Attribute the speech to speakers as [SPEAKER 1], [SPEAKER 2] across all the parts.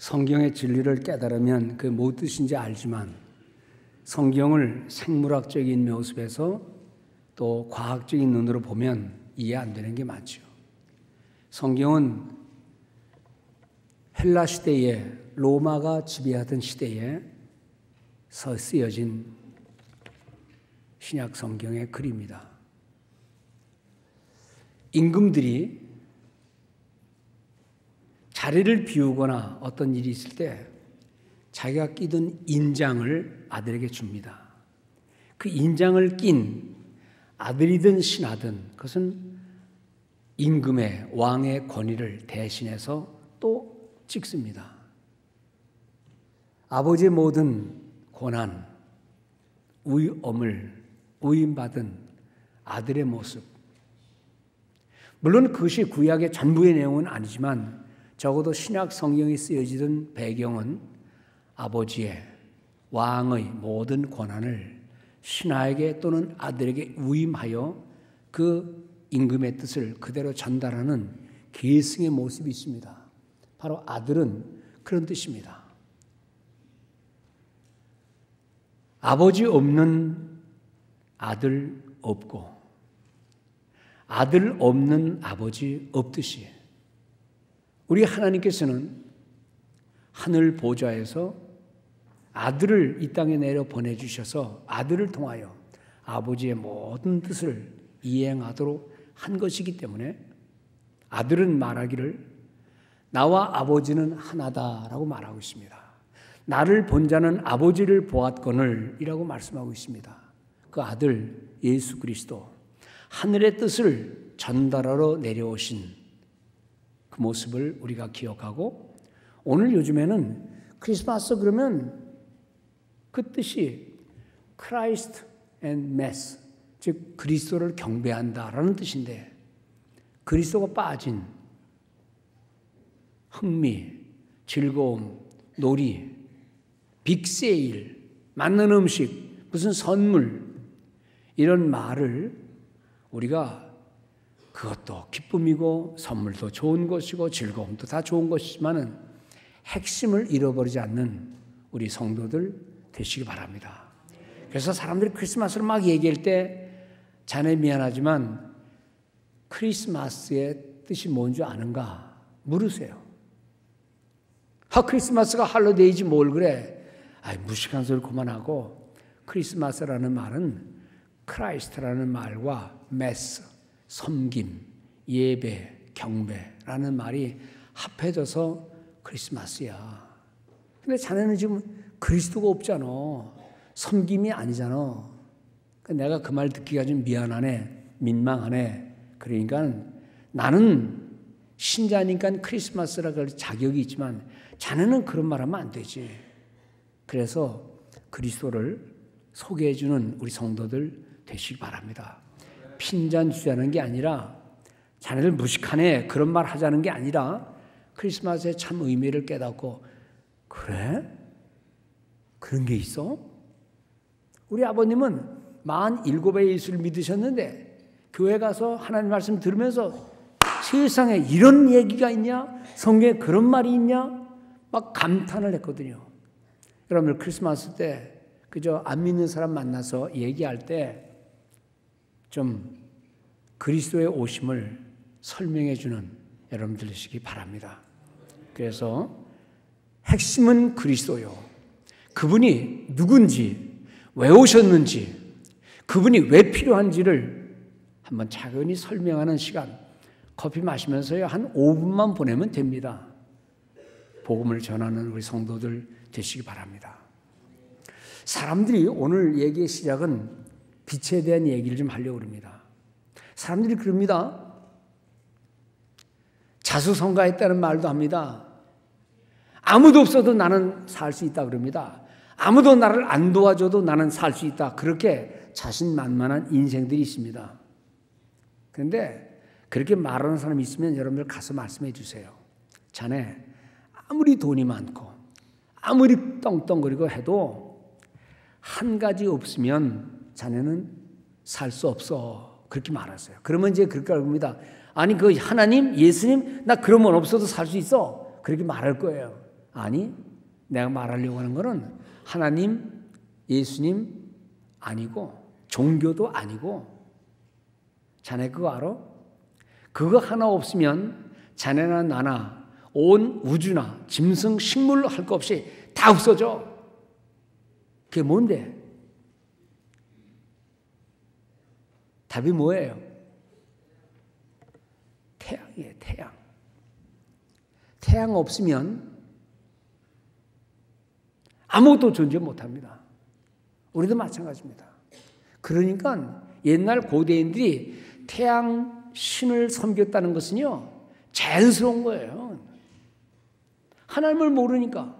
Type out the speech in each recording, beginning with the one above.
[SPEAKER 1] 성경의 진리를 깨달으면 그 무슨 뜻인지 알지만 성경을 생물학적인 모습에서 또 과학적인 눈으로 보면 이해 안 되는 게 많죠. 성경은 헬라 시대에 로마가 지배하던 시대에 쓰여진 신약 성경의 글입니다. 임금들이 자리를 비우거나 어떤 일이 있을 때 자기가 끼던 인장을 아들에게 줍니다. 그 인장을 낀 아들이든 신하든 그것은 임금의 왕의 권위를 대신해서 또 찍습니다. 아버지의 모든 고난, 위엄을 위임받은 아들의 모습. 물론 그것이 구약의 전부의 내용은 아니지만 적어도 신약 성경이 쓰여지던 배경은 아버지의 왕의 모든 권한을 신하에게 또는 아들에게 위임하여 그 임금의 뜻을 그대로 전달하는 계승의 모습이 있습니다. 바로 아들은 그런 뜻입니다. 아버지 없는 아들 없고 아들 없는 아버지 없듯이 우리 하나님께서는 하늘 보좌에서 아들을 이 땅에 내려 보내주셔서 아들을 통하여 아버지의 모든 뜻을 이행하도록 한 것이기 때문에 아들은 말하기를 나와 아버지는 하나다라고 말하고 있습니다. 나를 본 자는 아버지를 보았거늘 이라고 말씀하고 있습니다. 그 아들 예수 그리스도 하늘의 뜻을 전달하러 내려오신 그 모습을 우리가 기억하고 오늘 요즘에는 크리스마스 그러면 그 뜻이 Christ and Mass 즉 그리스도를 경배한다라는 뜻인데 그리스도가 빠진 흥미, 즐거움, 놀이, 빅세일, 맛있는 음식, 무슨 선물 이런 말을 우리가 그것도 기쁨이고 선물도 좋은 것이고 즐거움도 다 좋은 것이지만은 핵심을 잃어버리지 않는 우리 성도들 되시기 바랍니다. 그래서 사람들이 크리스마스를 막 얘기할 때 자네 미안하지만 크리스마스의 뜻이 뭔지 아는가 물으세요. 크리스마스가 할로데이지 뭘 그래. 무식한 소리 그만하고 크리스마스라는 말은 크라이스트라는 말과 메스, 섬김, 예배, 경배라는 말이 합해져서 크리스마스야. 근데 자네는 지금 그리스도가 없잖아. 섬김이 아니잖아. 내가 그 말 듣기가 좀 미안하네. 민망하네. 그러니까 나는 신자니까 크리스마스라 그럴 자격이 있지만 자네는 그런 말 하면 안 되지. 그래서 그리스도를 소개해 주는 우리 성도들 되시기 바랍니다. 핀잔 주자는 게 아니라 자네들 무식하네 그런 말 하자는 게 아니라 크리스마스의 참 의미를 깨닫고 그래? 그런 게 있어? 우리 아버님은 47에 예수를 믿으셨는데 교회 가서 하나님 말씀 들으면서 세상에 이런 얘기가 있냐? 성경에 그런 말이 있냐? 막 감탄을 했거든요. 여러분들 크리스마스 때 그저 안 믿는 사람 만나서 얘기할 때 좀 그리스도의 오심을 설명해 주는 여러분들 되시기 바랍니다. 그래서 핵심은 그리스도요. 그분이 누군지, 왜 오셨는지, 그분이 왜 필요한지를 한번 차근히 설명하는 시간 커피 마시면서요 한 5분만 보내면 됩니다. 복음을 전하는 우리 성도들 되시기 바랍니다. 사람들이 오늘 얘기의 시작은 빛에 대한 얘기를 좀 하려고 합니다. 사람들이 그럽니다. 자수성가했다는 말도 합니다. 아무도 없어도 나는 살 수 있다 그럽니다. 아무도 나를 안 도와줘도 나는 살 수 있다. 그렇게 자신만만한 인생들이 있습니다. 그런데 그렇게 말하는 사람이 있으면 여러분들 가서 말씀해 주세요. 자네 아무리 돈이 많고 아무리 떵떵거리고 해도 한 가지 없으면 자네는 살 수 없어. 그렇게 말하세요. 그러면 이제 그렇게 argu니다. 아니 그 하나님, 예수님 나 그러면 없어도 살 수 있어. 그렇게 말할 거예요. 아니, 내가 말하려고 하는 것은 하나님, 예수님 아니고 종교도 아니고 자네 그거 알아? 그거 하나 없으면 자네나 나나 온 우주나 짐승, 식물 할 거 없이 다 없어져. 그게 뭔데? 답이 뭐예요? 태양이에요, 태양. 태양 없으면 아무것도 존재 못합니다. 우리도 마찬가지입니다. 그러니까 옛날 고대인들이 태양 신을 섬겼다는 것은요, 자연스러운 거예요. 하나님을 모르니까,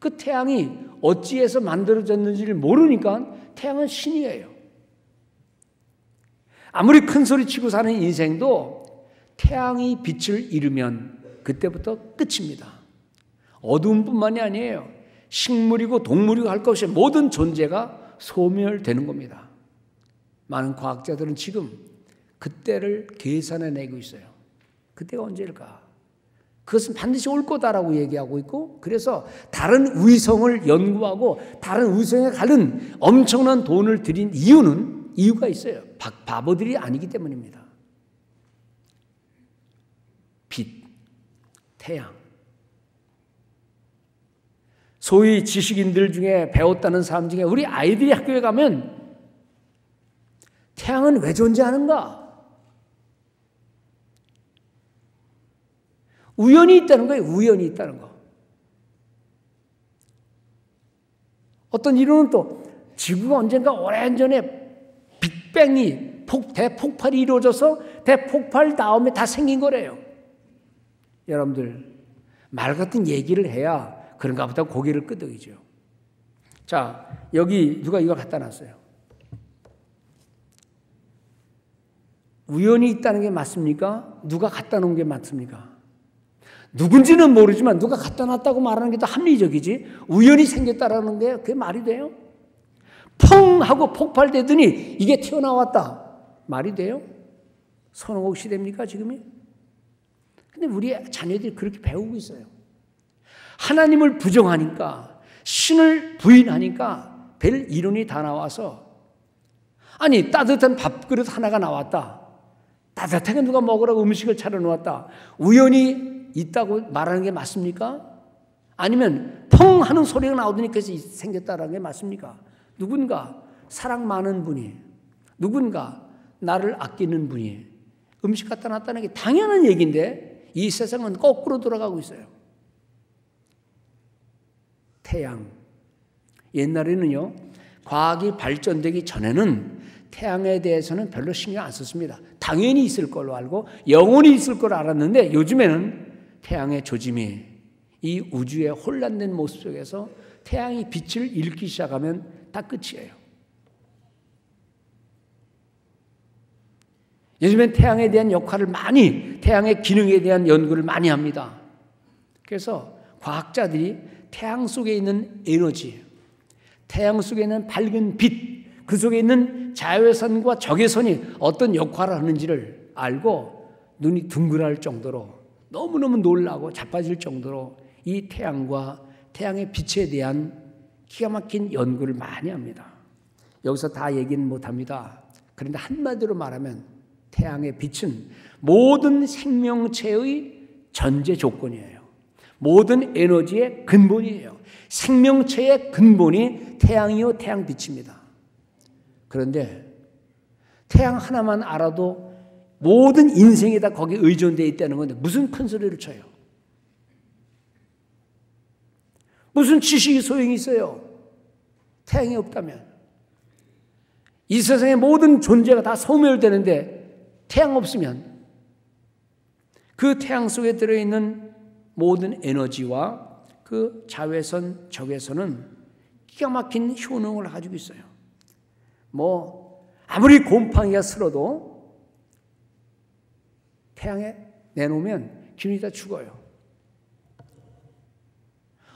[SPEAKER 1] 그 태양이 어찌해서 만들어졌는지를 모르니까 태양은 신이에요. 아무리 큰 소리 치고 사는 인생도 태양이 빛을 잃으면 그때부터 끝입니다. 어두움뿐만이 아니에요. 식물이고 동물이고 할 것 없이 모든 존재가 소멸되는 겁니다. 많은 과학자들은 지금 그때를 계산해내고 있어요. 그때가 언제일까? 그것은 반드시 올 거다라고 얘기하고 있고, 그래서 다른 위성을 연구하고 다른 위성에 가는 엄청난 돈을 들인 이유가 있어요. 바보들이 아니기 때문입니다. 빛, 태양. 소위 지식인들 중에 배웠다는 사람 중에 우리 아이들이 학교에 가면 태양은 왜 존재하는가? 우연히 있다는 거예요. 우연히 있다는 거. 어떤 이론은 또 지구가 언젠가 오래전에 빅뱅이 대폭발이 이루어져서 대폭발 다음에 다 생긴 거래요. 여러분들 말 같은 얘기를 해야 그런가 보다 고개를 끄덕이죠. 자, 여기 누가 이거 갖다 놨어요. 우연히 있다는 게 맞습니까? 누가 갖다 놓은 게 맞습니까? 누군지는 모르지만 누가 갖다 놨다고 말하는 게 더 합리적이지, 우연히 생겼다라는 게 그게 말이 돼요? 펑 하고 폭발되더니 이게 튀어나왔다. 말이 돼요? 손오공 시대입니까 지금이? 근데 우리 자녀들이 그렇게 배우고 있어요. 하나님을 부정하니까, 신을 부인하니까 별 이론이 다 나와서, 아니 따뜻한 밥그릇 하나가 나왔다. 따뜻하게 누가 먹으라고 음식을 차려놓았다. 우연히 있다고 말하는 게 맞습니까? 아니면 펑 하는 소리가 나오더니 그것이 생겼다는 게 맞습니까? 누군가 사랑 많은 분이, 누군가 나를 아끼는 분이 음식 갖다 놨다는 게 당연한 얘기인데 이 세상은 거꾸로 돌아가고 있어요. 태양. 옛날에는요, 과학이 발전되기 전에는 태양에 대해서는 별로 신경 안 썼습니다. 당연히 있을 걸로 알고 영원히 있을 걸 알았는데, 요즘에는 태양의 조짐이 이 우주의 혼란된 모습 속에서 태양이 빛을 잃기 시작하면 다 끝이에요. 요즘엔 태양에 대한 역할을 태양의 기능에 대한 연구를 많이 합니다. 그래서 과학자들이 태양 속에 있는 에너지, 태양 속에 있는 밝은 빛, 그 속에 있는 자외선과 적외선이 어떤 역할을 하는지를 알고 눈이 둥그럴 정도로, 너무너무 놀라고 자빠질 정도로 이 태양과 태양의 빛에 대한 기가 막힌 연구를 많이 합니다. 여기서 다 얘기는 못합니다. 그런데 한마디로 말하면 태양의 빛은 모든 생명체의 전제 조건이에요. 모든 에너지의 근본이에요. 생명체의 근본이 태양이요, 태양빛입니다. 그런데 태양 하나만 알아도 모든 인생이 다 거기에 의존되어 있다는 건데 무슨 큰 소리를 쳐요? 무슨 지식이 소용이 있어요? 태양이 없다면. 이 세상의 모든 존재가 다 소멸되는데 태양 없으면 그 태양 속에 들어있는 모든 에너지와 그 자외선, 적외선은 기가 막힌 효능을 가지고 있어요. 아무리 곰팡이가 슬어도 태양에 내놓으면 균이 다 죽어요.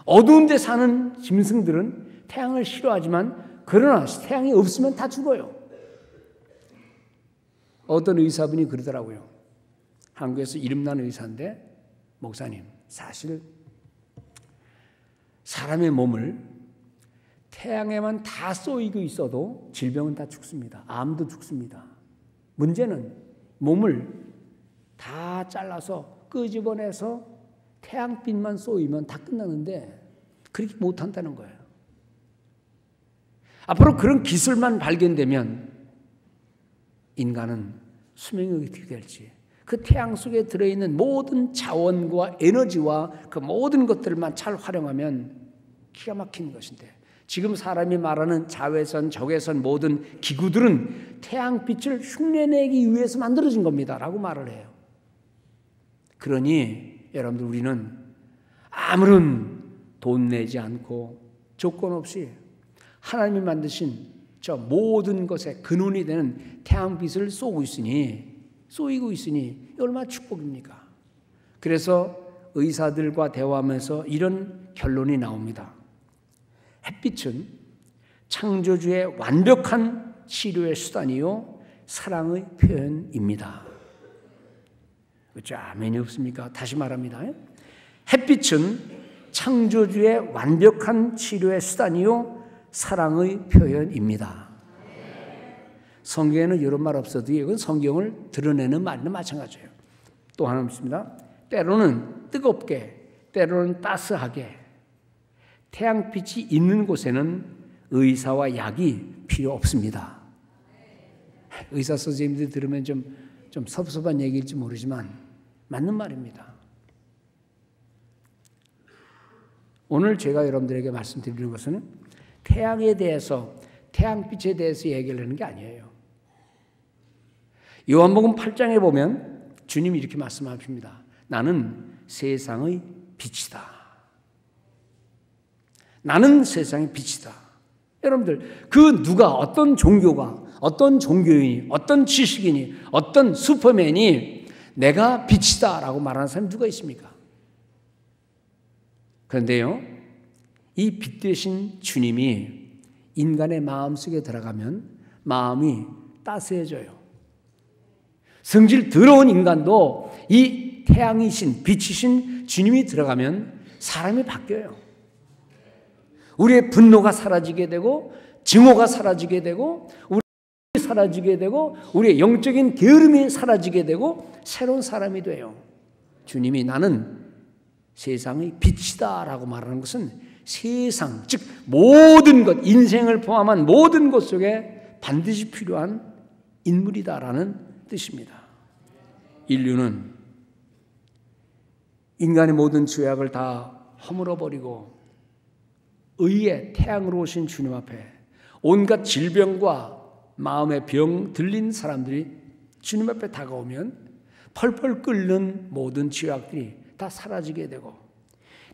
[SPEAKER 1] 어두운 데 사는 짐승들은 태양을 싫어하지만, 그러나 태양이 없으면 다 죽어요. 어떤 의사분이 그러더라고요. 한국에서 이름난 의사인데, 목사님, 사실 사람의 몸을 태양에만 다 쏘이고 있어도 질병은 다 죽습니다. 암도 죽습니다. 문제는 몸을 다 잘라서 끄집어내서 태양빛만 쏘이면 다 끝나는데 그렇게 못한다는 거예요. 앞으로 그런 기술만 발견되면 인간은 수명이 어떻게 될지, 그 태양 속에 들어있는 모든 자원과 에너지와 그 모든 것들만 잘 활용하면 기가 막히는 것인데, 지금 사람이 말하는 자외선, 적외선 모든 기구들은 태양빛을 흉내내기 위해서 만들어진 겁니다 라고 말을 해요. 그러니 여러분들, 우리는 아무런 돈 내지 않고 조건 없이 하나님이 만드신 저 모든 것의 근원이 되는 태양빛을 쏘이고 있으니 얼마나 축복입니까? 그래서 의사들과 대화하면서 이런 결론이 나옵니다. 햇빛은 창조주의 완벽한 치료의 수단이요 사랑의 표현입니다. 그렇죠? 아멘이 없습니까? 다시 말합니다. 햇빛은 창조주의 완벽한 치료의 수단이요 사랑의 표현입니다. 성경에는 이런 말 없어도 이건 성경을 드러내는 말이나 마찬가지예요. 또 하나 있습니다. 때로는 뜨겁게, 때로는 따스하게, 태양빛이 있는 곳에는 의사와 약이 필요 없습니다. 의사 선생님들 들으면 좀 섭섭한 얘기일지 모르지만 맞는 말입니다. 오늘 제가 여러분들에게 말씀드리는 것은 태양에 대해서, 태양빛에 대해서 얘기를 하는 게 아니에요. 요한복음 8장에 보면 주님이 이렇게 말씀하십니다. 나는 세상의 빛이다. 나는 세상의 빛이다. 여러분들, 그 누가, 어떤 종교가, 어떤 종교인이, 어떤 지식인이, 어떤 슈퍼맨이 내가 빛이다 라고 말하는 사람이 누가 있습니까? 그런데요, 이 빛 되신 주님이 인간의 마음속에 들어가면 마음이 따스해져요. 성질 더러운 인간도 이 태양이신, 빛이신 주님이 들어가면 사람이 바뀌어요. 우리의 분노가 사라지게 되고, 증오가 사라지게 되고, 우리의 사라지게 되고, 우리의 영적인 게으름이 사라지게 되고, 새로운 사람이 돼요. 주님이 나는 세상의 빛이다 라고 말하는 것은 세상, 즉 모든 것, 인생을 포함한 모든 것 속에 반드시 필요한 인물이다라는 뜻입니다. 인류는 인간의 모든 죄악을 다 허물어버리고 의의 태양으로 오신 주님 앞에 온갖 질병과 마음의 병 들린 사람들이 주님 앞에 다가오면 펄펄 끓는 모든 죄악들이 다 사라지게 되고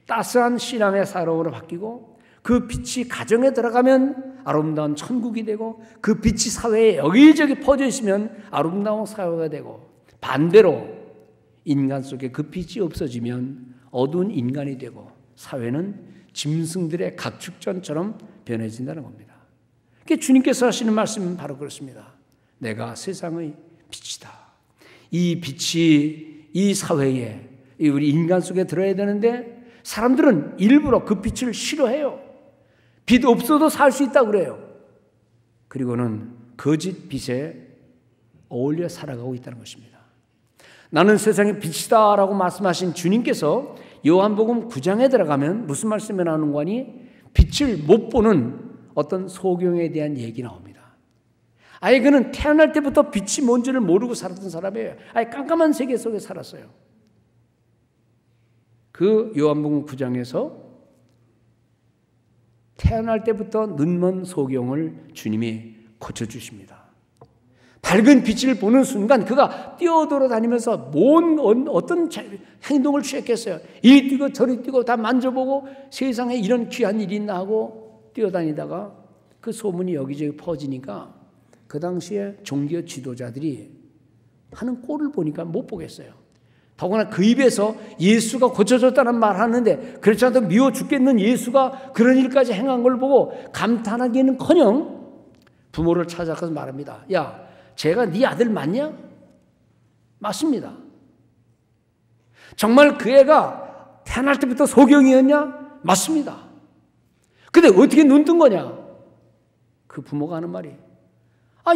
[SPEAKER 1] 따스한 신앙의 사랑으로 바뀌고 그 빛이 가정에 들어가면 아름다운 천국이 되고 그 빛이 사회에 여기저기 퍼져 있으면 아름다운 사회가 되고 반대로 인간 속에 그 빛이 없어지면 어두운 인간이 되고 사회는 짐승들의 각축전처럼 변해진다는 겁니다. 그게 주님께서 하시는 말씀은 바로 그렇습니다. 내가 세상의 빛이다. 이 빛이 이 사회에 우리 인간 속에 들어야 되는데 사람들은 일부러 그 빛을 싫어해요. 빛 없어도 살 수 있다고 그래요. 그리고는 거짓 빛에 어울려 살아가고 있다는 것입니다. 나는 세상의 빛이다 라고 말씀하신 주님께서 요한복음 9장에 들어가면 무슨 말씀이 나오는 거니? 빛을 못 보는 어떤 소경에 대한 얘기 나옵니다. 아예 그는 태어날 때부터 빛이 뭔지를 모르고 살았던 사람이에요. 아예 깜깜한 세계 속에 살았어요. 그 요한복음 9장에서 태어날 때부터 눈먼 소경을 주님이 고쳐주십니다. 밝은 빛을 보는 순간 그가 뛰어돌아다니면서 어떤 행동을 취했겠어요. 이리 뛰고 저리 뛰고 다 만져보고 세상에 이런 귀한 일이 있나 하고 뛰어다니다가 그 소문이 여기저기 퍼지니까 그 당시에 종교 지도자들이 하는 꼴을 보니까 못 보겠어요. 더구나 그 입에서 예수가 고쳐줬다는 말 하는데 그렇지 않아도 미워 죽겠는 예수가 그런 일까지 행한 걸 보고 감탄하기는커녕 부모를 찾아가서 말합니다. 야, 쟤가 네 아들 맞냐? 맞습니다. 정말 그 애가 태어날 때부터 소경이었냐? 맞습니다. 근데 어떻게 눈 뜬 거냐? 그 부모가 하는 말이,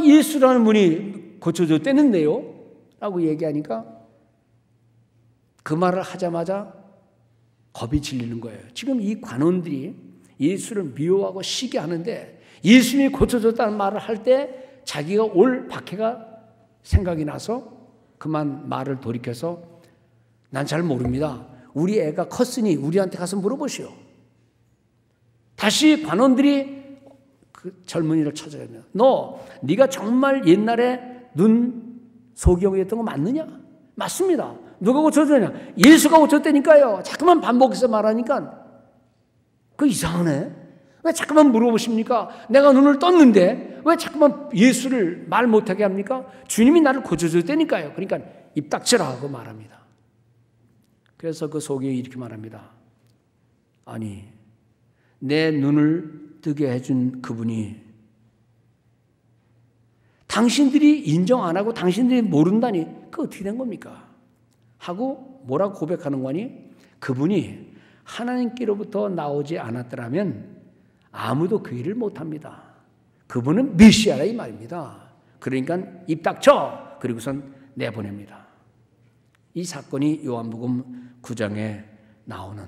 [SPEAKER 1] 예수라는 분이 고쳐줬대는데요? 라고 얘기하니까 그 말을 하자마자 겁이 질리는 거예요. 지금 이 관원들이 예수를 미워하고 시기하는데 예수님이 고쳐줬다는 말을 할 때 자기가 올 박해가 생각이 나서 그만 말을 돌이켜서 난 잘 모릅니다. 우리 애가 컸으니 우리한테 가서 물어보시오. 다시 관원들이 그 젊은이를 찾아가면 네가 정말 옛날에 눈 소경이었던 거 맞느냐? 맞습니다. 누가 고쳐줬냐? 예수가 고쳤다니까요. 자꾸만 반복해서 말하니까 그 이상하네. 왜 자꾸만 물어보십니까? 내가 눈을 떴는데 왜 자꾸만 예수를 말 못하게 합니까? 주님이 나를 고쳐줬다니까요. 그러니까 입 닥치라 하고 말합니다. 그래서 그 소경이 이렇게 말합니다. 아니, 내 눈을 뜨게 해준 그분이 당신들이 인정 안 하고 당신들이 모른다니 그거 어떻게 된 겁니까? 하고 뭐라고 고백하는 거니? 그분이 하나님께로부터 나오지 않았더라면 아무도 그 일을 못합니다. 그분은 메시아라 이 말입니다. 그러니까 입 닥쳐! 그리고선 내보냅니다. 이 사건이 요한복음 9장에 나오는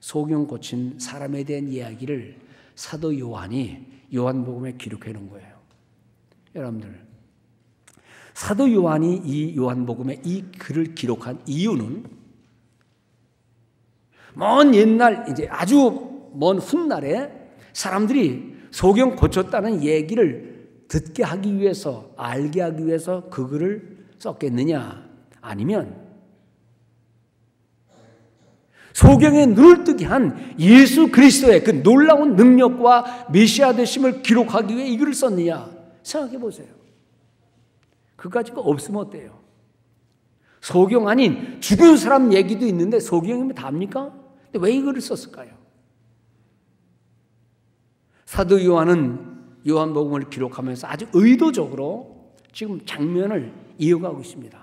[SPEAKER 1] 소경 고친 사람에 대한 이야기를 사도 요한이 요한복음에 기록해 놓은 거예요. 여러분들, 사도 요한이 이 요한복음에 이 글을 기록한 이유는 먼 옛날, 이제 아주 먼 훗날에 사람들이 소경 고쳤다는 얘기를 듣게 하기 위해서, 알게 하기 위해서 그 글을 썼겠느냐? 아니면 소경에 눈을 뜨게 한 예수 그리스도의 그 놀라운 능력과 메시아 되심을 기록하기 위해 이 글을 썼느냐? 생각해 보세요. 그까지가 없으면 어때요? 소경 아닌 죽은 사람 얘기도 있는데 소경이면 답니까? 근데 왜 이 글을 썼을까요? 사도 요한은 요한복음을 기록하면서 아주 의도적으로 지금 장면을 이어가고 있습니다.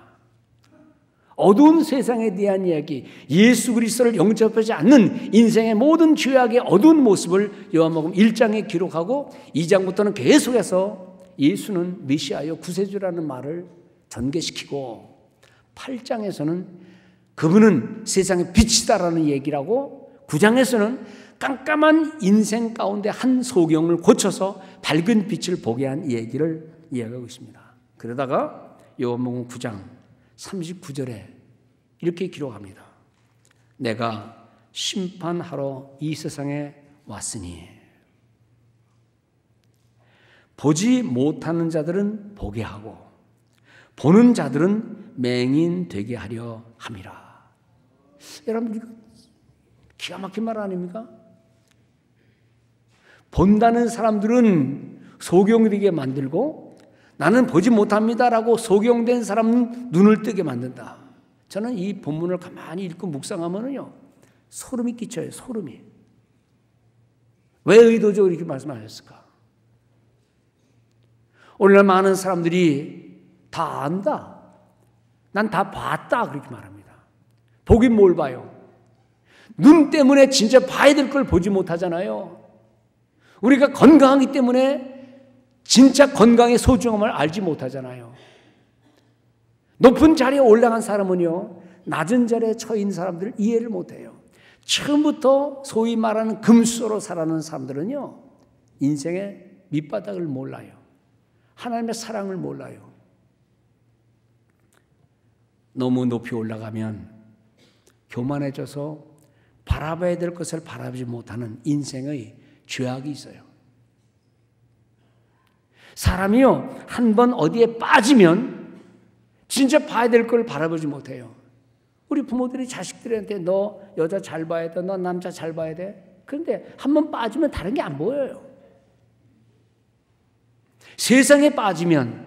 [SPEAKER 1] 어두운 세상에 대한 이야기, 예수 그리스도를 영접하지 않는 인생의 모든 죄악의 어두운 모습을 요한복음 1장에 기록하고 2장부터는 계속해서 예수는 메시아요 구세주라는 말을 전개시키고 8장에서는 그분은 세상의 빛이다라는 얘기라고 9장에서는 깜깜한 인생 가운데 한 소경을 고쳐서 밝은 빛을 보게 한 얘기를 이야기하고 있습니다. 그러다가 요한복음 9장 39절에 이렇게 기록합니다. 내가 심판하러 이 세상에 왔으니 보지 못하는 자들은 보게 하고 보는 자들은 맹인되게 하려 함이라. 여러분, 이거 기가 막힌 말 아닙니까? 본다는 사람들은 소경되게 만들고 나는 보지 못합니다라고 소경된 사람은 눈을 뜨게 만든다. 저는 이 본문을 가만히 읽고 묵상하면요 소름이 끼쳐요. 소름이. 왜 의도적으로 이렇게 말씀하셨을까? 오늘날 많은 사람들이 다 안다. 난 다 봤다. 그렇게 말합니다. 보긴 뭘 봐요? 눈 때문에 진짜 봐야 될 걸 보지 못하잖아요. 우리가 건강하기 때문에 진짜 건강의 소중함을 알지 못하잖아요. 높은 자리에 올라간 사람은요 낮은 자리에 처인 사람들을 이해를 못해요. 처음부터 소위 말하는 금수로 살아가는 사람들은요 인생의 밑바닥을 몰라요. 하나님의 사랑을 몰라요. 너무 높이 올라가면 교만해져서 바라봐야 될 것을 바라보지 못하는 인생의 죄악이 있어요. 사람이요 한번 어디에 빠지면 진짜 봐야 될 걸 바라보지 못해요. 우리 부모들이 자식들한테 너 여자 잘 봐야 돼, 너 남자 잘 봐야 돼. 그런데 한번 빠지면 다른 게 안 보여요. 세상에 빠지면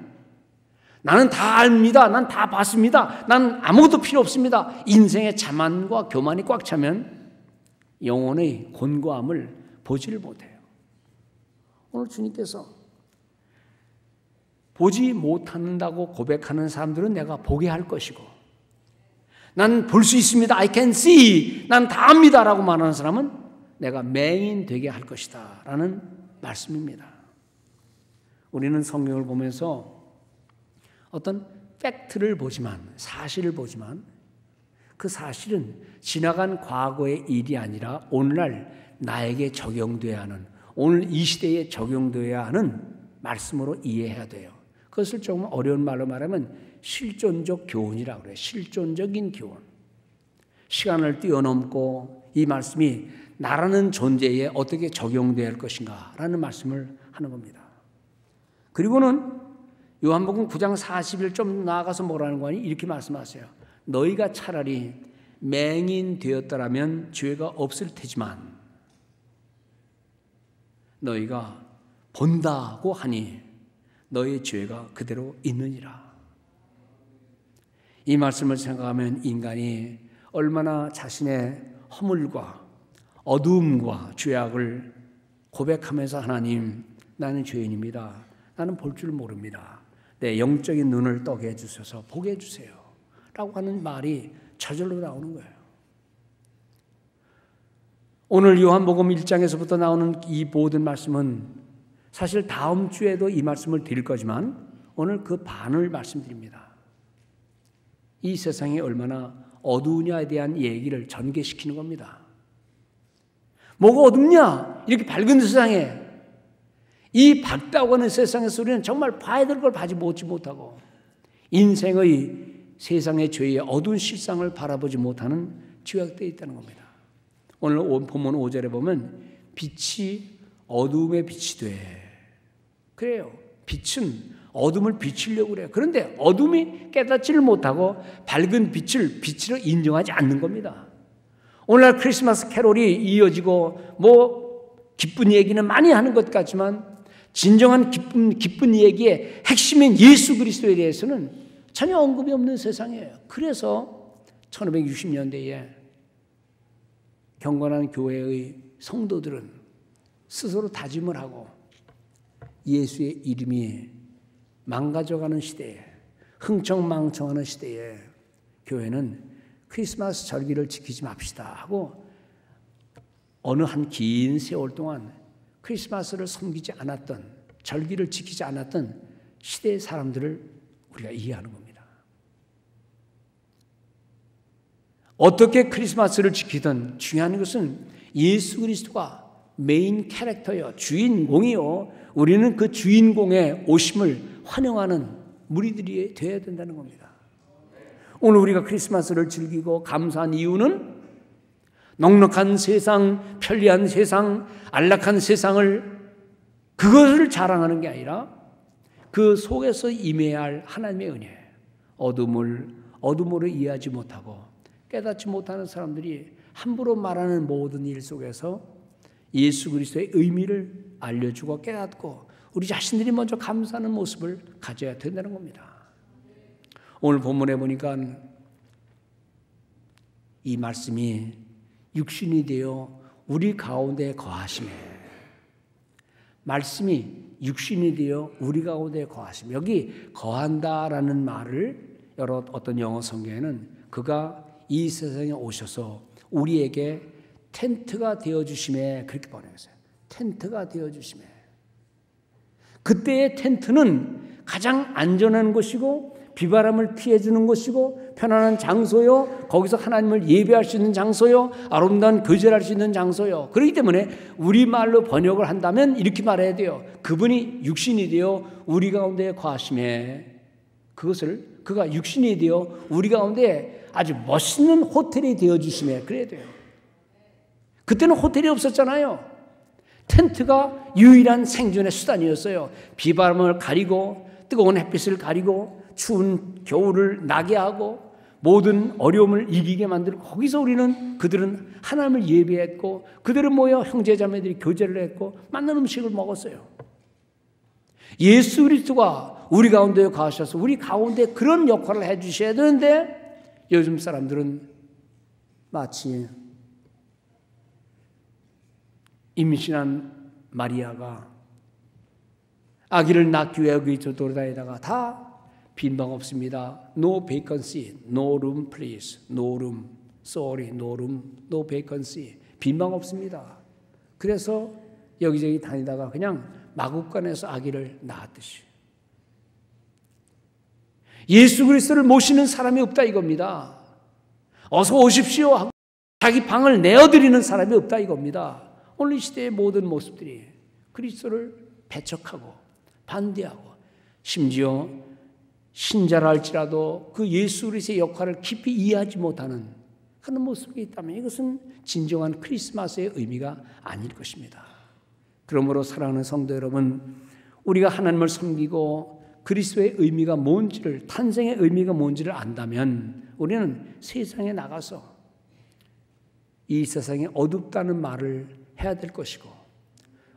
[SPEAKER 1] 나는 다 압니다. 난 다 봤습니다. 난 아무것도 필요 없습니다. 인생의 자만과 교만이 꽉 차면 영혼의 곤고함을 보지를 못해요. 오늘 주님께서 보지 못한다고 고백하는 사람들은 내가 보게 할 것이고 난 볼 수 있습니다. I can see. 난 다 압니다라고 말하는 사람은 내가 맹인 되게 할 것이다 라는 말씀입니다. 우리는 성경을 보면서 어떤 팩트를 보지만, 사실을 보지만 그 사실은 지나간 과거의 일이 아니라 오늘날 나에게 적용돼야 하는, 오늘 이 시대에 적용돼야 하는 말씀으로 이해해야 돼요. 그것을 조금 어려운 말로 말하면 실존적 교훈이라고 그래요. 실존적인 교훈. 시간을 뛰어넘고 이 말씀이 나라는 존재에 어떻게 적용돼야 할 것인가 라는 말씀을 하는 겁니다. 그리고는 요한복음 9장 40일 좀 나아가서 뭐라는 거니? 이렇게 말씀하세요. 너희가 차라리 맹인 되었더라면 죄가 없을 테지만 너희가 본다고 하니 너희 죄가 그대로 있느니라. 이 말씀을 생각하면 인간이 얼마나 자신의 허물과 어두움과 죄악을 고백하면서 하나님, 나는 죄인입니다. 나는 볼 줄 모릅니다. 내 영적인 눈을 떠게 해주셔서 보게 해주세요 라고 하는 말이 저절로 나오는 거예요. 오늘 요한복음 1장에서부터 나오는 이 모든 말씀은 사실 다음 주에도 이 말씀을 드릴 거지만 오늘 그 반을 말씀드립니다. 이 세상이 얼마나 어두우냐에 대한 얘기를 전개시키는 겁니다. 뭐가 어둡냐? 이렇게 밝은 세상에, 이 밝다고 하는 세상에서 우리는 정말 봐야 될 걸 보지 못하고 인생의 세상의 죄의 어두운 실상을 바라보지 못하는 죄악되어 있다는 겁니다. 오늘 본문 5절에 보면 빛이 어두움에 빛이 돼. 그래요. 빛은 어둠을 비추려고 그래요. 그런데 어둠이 깨닫지를 못하고 밝은 빛을 빛으로 인정하지 않는 겁니다. 오늘날 크리스마스 캐롤이 이어지고 기쁜 얘기는 많이 하는 것 같지만 진정한 기쁜 얘기의 핵심인 예수 그리스도에 대해서는 전혀 언급이 없는 세상이에요. 그래서 1560년대에 경건한 교회의 성도들은 스스로 다짐을 하고 예수의 이름이 망가져가는 시대에, 흥청망청하는 시대에 교회는 크리스마스 절기를 지키지 맙시다 하고 어느 한 긴 세월 동안 크리스마스를 섬기지 않았던, 절기를 지키지 않았던 시대의 사람들을 우리가 이해하는 겁니다. 어떻게 크리스마스를 지키든 중요한 것은 예수 그리스도가 메인 캐릭터요, 주인공이요, 우리는 그 주인공의 오심을 환영하는 무리들이 되어야 된다는 겁니다. 오늘 우리가 크리스마스를 즐기고 감사한 이유는 넉넉한 세상, 편리한 세상, 안락한 세상을, 그것을 자랑하는 게 아니라 그 속에서 임해야 할 하나님의 은혜, 어둠으로 이해하지 못하고 깨닫지 못하는 사람들이 함부로 말하는 모든 일 속에서 예수 그리스도의 의미를 알려주고 깨닫고 우리 자신들이 먼저 감사하는 모습을 가져야 된다는 겁니다. 오늘 본문에 보니까 이 말씀이 육신이 되어 우리 가운데 거하심에, 말씀이 육신이 되어 우리 가운데 거하심, 여기 거한다라는 말을 어떤 영어 성경에는 그가 이 세상에 오셔서 우리에게 텐트가 되어주심에, 그렇게 번역했어요. 텐트가 되어주심에. 그때의 텐트는 가장 안전한 곳이고 비바람을 피해주는 곳이고 편안한 장소요, 거기서 하나님을 예배할 수 있는 장소요, 아름다운 교제할 수 있는 장소요. 그렇기 때문에 우리말로 번역을 한다면 이렇게 말해야 돼요. 그분이 육신이 되어 우리 가운데 거하심에, 그가 육신이 되어 우리 가운데 아주 멋있는 호텔이 되어주심에, 그래야 돼요. 그때는 호텔이 없었잖아요. 텐트가 유일한 생존의 수단이었어요. 비바람을 가리고 뜨거운 햇빛을 가리고 추운 겨울을 나게 하고 모든 어려움을 이기게 만들고, 거기서 그들은 하나님을 예배했고 그들은 모여 형제자매들이 교제를 했고 맛난 음식을 먹었어요. 예수 그리스도가 우리 가운데 가셔서 우리 가운데 그런 역할을 해주셔야 되는데 요즘 사람들은 마치 임신한 마리아가 아기를 낳기 위해 여기 돌아다니다가 다 빈방 없습니다. No vacancy, no room please, no room, sorry, no room, no vacancy. 빈방 없습니다. 그래서 여기저기 다니다가 그냥 마국간에서 아기를 낳았듯이 예수 그리스도를 모시는 사람이 없다 이겁니다. 어서 오십시오 하고 자기 방을 내어드리는 사람이 없다 이겁니다. 오늘 이 시대의 모든 모습들이 그리스도를 배척하고 반대하고 심지어 신자라 할지라도 그 예수 그리스도의 역할을 깊이 이해하지 못하는 그런 모습이 있다면 이것은 진정한 크리스마스의 의미가 아닐 것입니다. 그러므로 사랑하는 성도 여러분, 우리가 하나님을 섬기고 그리스도의 의미가 뭔지를, 탄생의 의미가 뭔지를 안다면 우리는 세상에 나가서 이 세상이 어둡다는 말을 해야 될 것이고,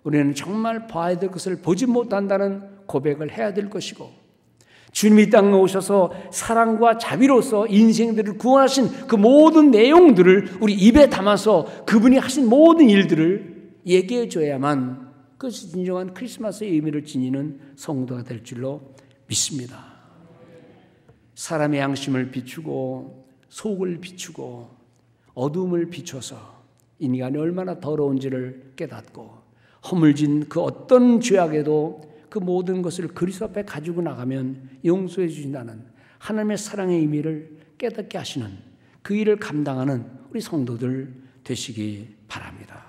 [SPEAKER 1] 우리는 정말 봐야 될 것을 보지 못한다는 고백을 해야 될 것이고, 주님이 땅에 오셔서 사랑과 자비로서 인생들을 구원하신 그 모든 내용들을 우리 입에 담아서 그분이 하신 모든 일들을 얘기해 줘야만 그것이 진정한 크리스마스의 의미를 지니는 성도가 될 줄로 믿습니다. 사람의 양심을 비추고 속을 비추고 어둠을 비춰서 인간이 얼마나 더러운지를 깨닫고 허물진 그 어떤 죄악에도 그 모든 것을 그리스도 앞에 가지고 나가면 용서해 주신다는 하나님의 사랑의 의미를 깨닫게 하시는 그 일을 감당하는 우리 성도들 되시기 바랍니다.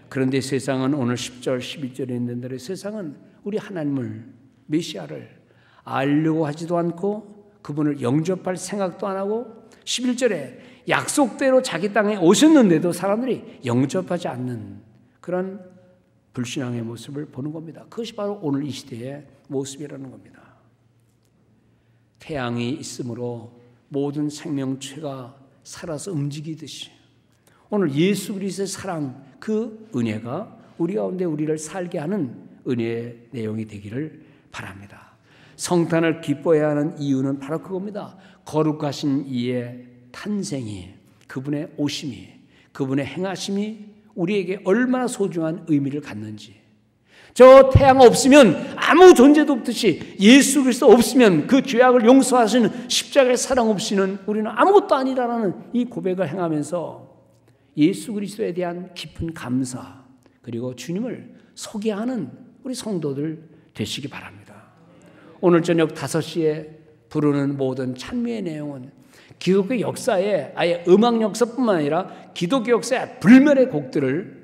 [SPEAKER 1] 그런데 세상은 오늘 10절 11절에 있는 대로 세상은 우리 하나님을 메시아를 알려고 하지도 않고 그분을 영접할 생각도 안 하고 11절에 약속대로 자기 땅에 오셨는데도 사람들이 영접하지 않는 그런 불신앙의 모습을 보는 겁니다. 그것이 바로 오늘 이 시대의 모습이라는 겁니다. 태양이 있으므로 모든 생명체가 살아서 움직이듯이 오늘 예수 그리스도의 사랑, 그 은혜가 우리 가운데 우리를 살게 하는 은혜의 내용이 되기를 바랍니다. 성탄을 기뻐해야 하는 이유는 바로 그겁니다. 거룩하신 이의 탄생이, 그분의 오심이, 그분의 행하심이 우리에게 얼마나 소중한 의미를 갖는지, 저 태양 없으면 아무 존재도 없듯이 예수 그리스도 없으면 그 죄악을 용서하시는 십자가의 사랑 없이는 우리는 아무것도 아니라는 이 고백을 행하면서 예수 그리스도에 대한 깊은 감사 그리고 주님을 소개하는 우리 성도들 되시기 바랍니다. 오늘 저녁 5시에 부르는 모든 찬미의 내용은 기독교 역사에 아예 음악 역사뿐만 아니라 기독교 역사의 불멸의 곡들을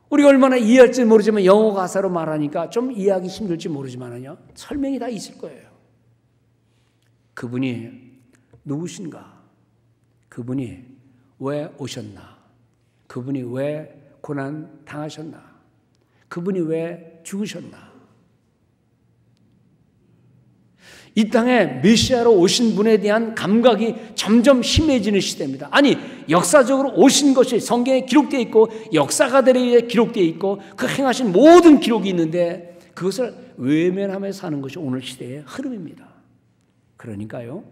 [SPEAKER 1] 우리가 얼마나 이해할지 모르지만 영어 가사로 말하니까 좀 이해하기 힘들지 모르지만요, 설명이 다 있을 거예요. 그분이 누구신가? 그분이 왜 오셨나? 그분이 왜 고난 당하셨나? 그분이 왜 죽으셨나? 이 땅에 메시아로 오신 분에 대한 감각이 점점 심해지는 시대입니다. 아니, 역사적으로 오신 것이 성경에 기록되어 있고 역사가들에 기록되어 있고 그 행하신 모든 기록이 있는데 그것을 외면하며 사는 것이 오늘 시대의 흐름입니다. 그러니까요,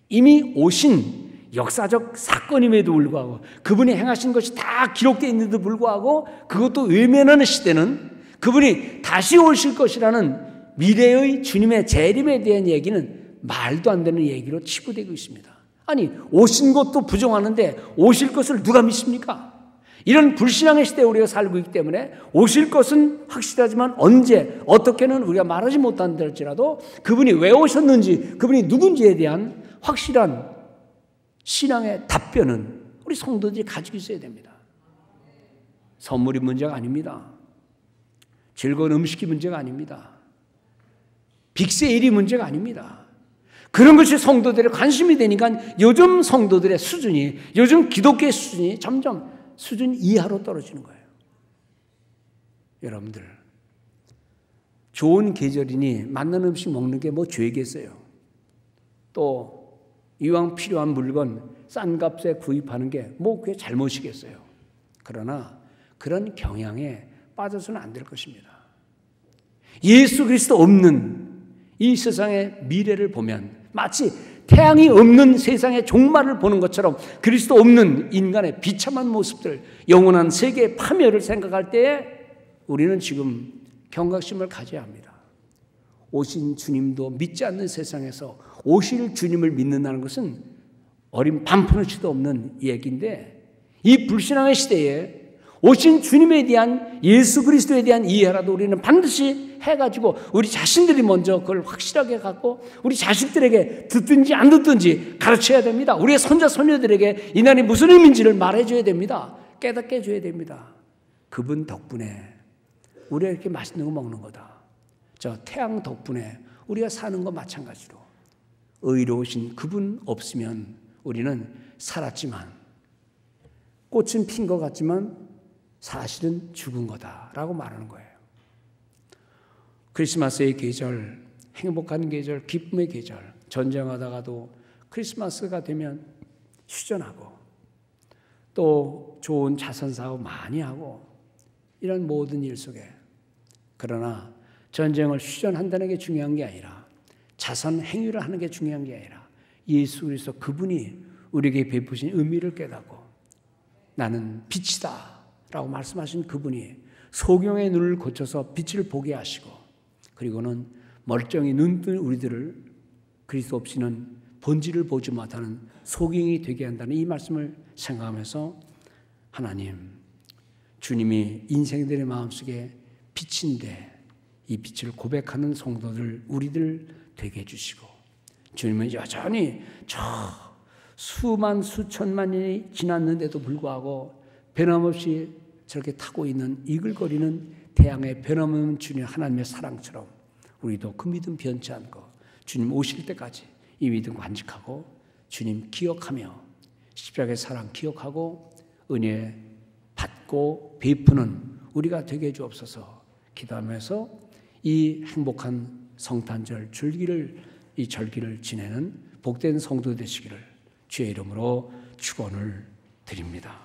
[SPEAKER 1] 이미 오신 역사적 사건임에도 불구하고 그분이 행하신 것이 다 기록되어 있는데도 불구하고 그것도 외면하는 시대는 그분이 다시 오실 것이라는 미래의 주님의 재림에 대한 얘기는 말도 안 되는 얘기로 치부되고 있습니다. 아니, 오신 것도 부정하는데 오실 것을 누가 믿습니까? 이런 불신앙의 시대에 우리가 살고 있기 때문에 오실 것은 확실하지만 언제 어떻게는 우리가 말하지 못한다 할지라도 그분이 왜 오셨는지 그분이 누군지에 대한 확실한 신앙의 답변은 우리 성도들이 가지고 있어야 됩니다. 선물이 문제가 아닙니다. 즐거운 음식이 문제가 아닙니다. 빅세일이 문제가 아닙니다. 그런 것이 성도들의 관심이 되니까 요즘 성도들의 수준이, 요즘 기독교의 수준이 점점 수준 이하로 떨어지는 거예요. 여러분들, 좋은 계절이니 맛난 음식 먹는 게 뭐 죄겠어요? 또 이왕 필요한 물건 싼 값에 구입하는 게 뭐 그게 잘못이겠어요? 그러나 그런 경향에 빠져서는 안 될 것입니다. 예수 그리스도 없는 이 세상의 미래를 보면 마치 태양이 없는 세상의 종말을 보는 것처럼 그리스도 없는 인간의 비참한 모습들, 영원한 세계의 파멸을 생각할 때에 우리는 지금 경각심을 가져야 합니다. 오신 주님도 믿지 않는 세상에서 오실 주님을 믿는다는 것은 어린 반푼어치도 없는 얘기인데 이 불신앙의 시대에 오신 주님에 대한, 예수 그리스도에 대한 이해라도 우리는 반드시 해가지고 우리 자신들이 먼저 그걸 확실하게 갖고 우리 자식들에게 듣든지 안 듣든지 가르쳐야 됩니다. 우리의 손자 손녀들에게 이날이 무슨 의미인지를 말해줘야 됩니다. 깨닫게 해줘야 됩니다. 그분 덕분에 우리가 이렇게 맛있는 거 먹는 거다. 저 태양 덕분에 우리가 사는 거 마찬가지로 의로우신 그분 없으면 우리는 살았지만 꽃은 핀 것 같지만 사실은 죽은 거다라고 말하는 거예요. 크리스마스의 계절, 행복한 계절, 기쁨의 계절, 전쟁하다가도 크리스마스가 되면 휴전하고 또 좋은 자선사업 많이 하고 이런 모든 일 속에, 그러나 전쟁을 휴전한다는 게 중요한 게 아니라 자선 행위를 하는 게 중요한 게 아니라 예수 그리스도 그분이 우리에게 베푸신 의미를 깨닫고 나는 빛이다 라고 말씀하신 그분이 소경의 눈을 고쳐서 빛을 보게 하시고, 그리고는 멀쩡히 눈뜬 우리들을 그리스도 없이는 본질을 보지 못하는 소경이 되게 한다는 이 말씀을 생각하면서, 하나님, 주님이 인생들의 마음속에 빛인데 이 빛을 고백하는 성도들 우리들 되게 해주시고, 주님은 여전히 저 수만 수천만 년이 지났는데도 불구하고 변함없이 저렇게 타고 있는 이글거리는 태양의 변함없는 주님 하나님의 사랑처럼 우리도 그 믿음 변치 않고 주님 오실 때까지 이 믿음 간직하고 주님 기억하며 십자가의 사랑 기억하고 은혜 받고 베푸는 우리가 되게 해주옵소서 기도하면서 이 행복한 성탄절 이 절기를 지내는 복된 성도 되시기를 주의 이름으로 축원을 드립니다.